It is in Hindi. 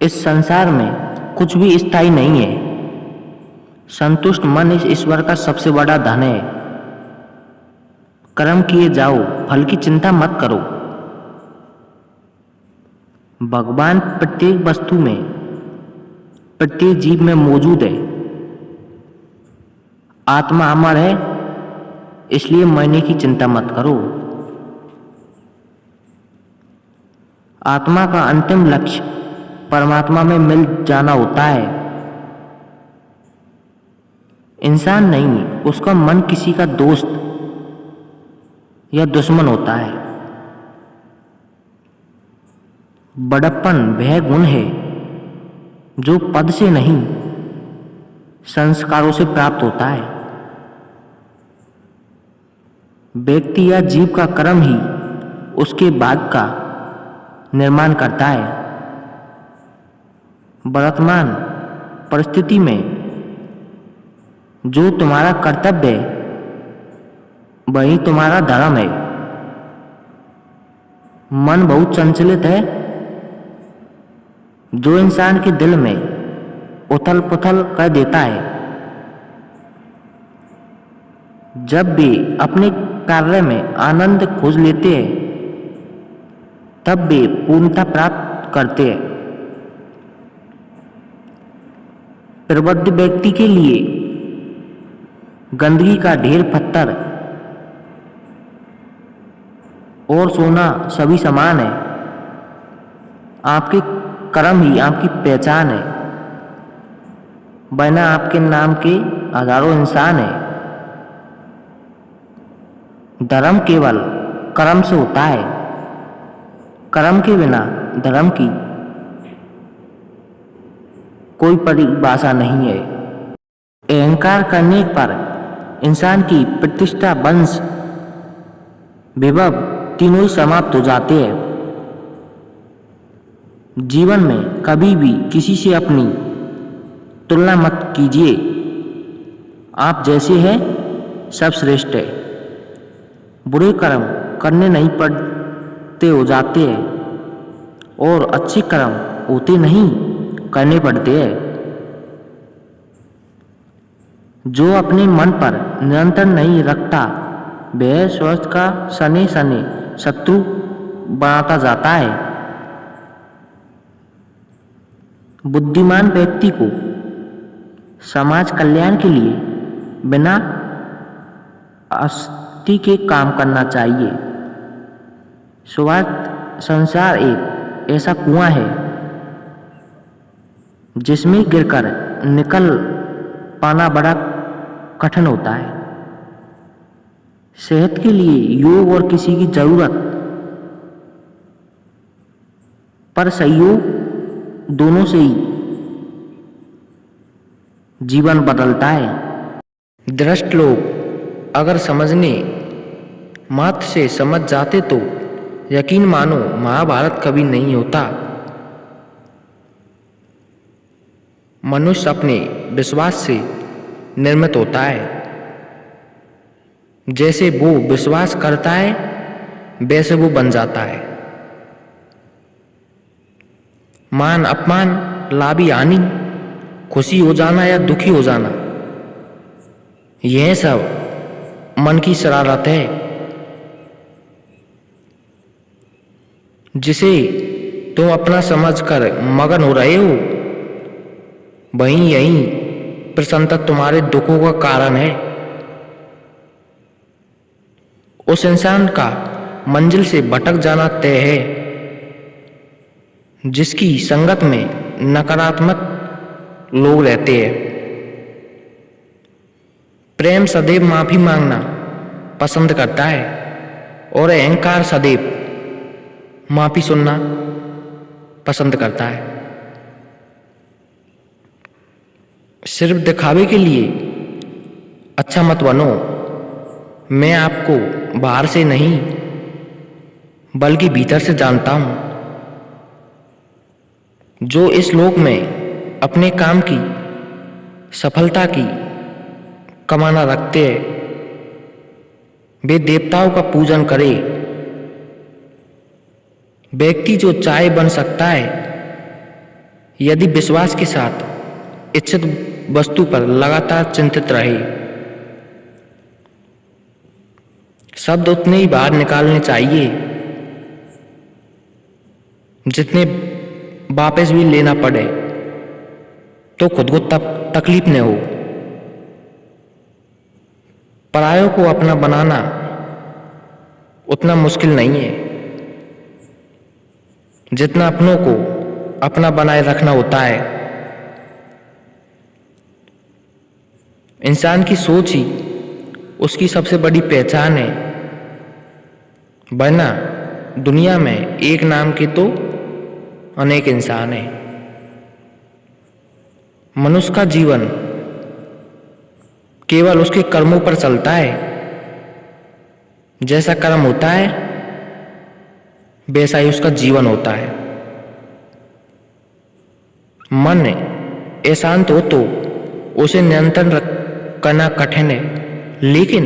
इस संसार में कुछ भी स्थायी नहीं है। संतुष्ट मन इस ईश्वर का सबसे बड़ा धन है। कर्म किए जाओ, फल की चिंता मत करो। भगवान प्रत्येक वस्तु में, प्रत्येक जीव में मौजूद है। आत्मा अमर है, इसलिए मरने की चिंता मत करो। आत्मा का अंतिम लक्ष्य परमात्मा में मिल जाना होता है। इंसान नहीं, उसका मन किसी का दोस्त या दुश्मन होता है। बड़प्पन वह गुण है जो पद से नहीं, संस्कारों से प्राप्त होता है। व्यक्ति या जीव का कर्म ही उसके भाग्य का निर्माण करता है। वर्तमान परिस्थिति में जो तुम्हारा कर्तव्य है वही तुम्हारा धर्म है। मन बहुत संचलित है, जो इंसान के दिल में उथल पुथल कर देता है। जब भी अपने कार्य में आनंद खोज लेते हैं तब वे पूर्णता प्राप्त करते हैं। प्रबुद्ध व्यक्ति के लिए गंदगी का ढेर, पत्थर और सोना सभी समान है। आपके कर्म ही आपकी पहचान है, वरना आपके नाम के हजारों इंसान हैं। धर्म केवल कर्म से होता है। कर्म के बिना धर्म की कोई परिभाषा नहीं है। अहंकार करने पर इंसान की प्रतिष्ठा, वंश, विभव तीनों ही समाप्त हो जाते हैं। जीवन में कभी भी किसी से अपनी तुलना मत कीजिए। आप जैसे हैं सब श्रेष्ठ है। बुरे कर्म करने नहीं पड़ते, हो जाते हैं, और अच्छे कर्म होते नहीं, करने पड़ते हैं। जो अपने मन पर नियंत्रण नहीं रखता वह स्वस्थ का सने सने शत्रु बनाता जाता है। बुद्धिमान व्यक्ति को समाज कल्याण के लिए बिना आसक्ति के काम करना चाहिए। स्वार्थ संसार एक ऐसा कुआं है जिसमें गिरकर निकल पाना बड़ा कठिन होता है। सेहत के लिए योग और किसी की जरूरत पर सहयोग, दोनों से ही जीवन बदलता है। दृष्ट लोग अगर समझने मात्र से समझ जाते तो यकीन मानो महाभारत कभी नहीं होता। मनुष्य अपने विश्वास से निर्मित होता है। जैसे वो विश्वास करता है वैसे वो बन जाता है। मान अपमान, लाभ हानि, खुशी हो जाना या दुखी हो जाना, यह सब मन की शरारत है। जिसे तुम अपना समझकर मगन हो रहे हो वहीं यही प्रसन्नता तुम्हारे दुखों का कारण है। उस इंसान का मंजिल से भटक जाना तय है जिसकी संगत में नकारात्मक लोग रहते हैं। प्रेम सदैव माफी मांगना पसंद करता है और अहंकार सदैव माफी सुनना पसंद करता है। सिर्फ दिखावे के लिए अच्छा मत बनो। मैं आपको बाहर से नहीं बल्कि भीतर से जानता हूं। जो इस लोक में अपने काम की सफलता की कामना रखते हैं वे देवताओं का पूजन करे। व्यक्ति जो चाहे बन सकता है यदि विश्वास के साथ इच्छित वस्तु पर लगातार चिंतित रहे, शब्द उतने ही बाहर निकालने चाहिए जितने वापस भी लेना पड़े तो खुद को तकलीफ न हो। परायों को अपना बनाना उतना मुश्किल नहीं है जितना अपनों को अपना बनाए रखना होता है। इंसान की सोच ही उसकी सबसे बड़ी पहचान है, वरना दुनिया में एक नाम के तो अनेक इंसान हैं। मनुष्य का जीवन केवल उसके कर्मों पर चलता है। जैसा कर्म होता है वैसा ही उसका जीवन होता है। मन अशांत हो तो उसे नियंत्रण करना कठिन है, लेकिन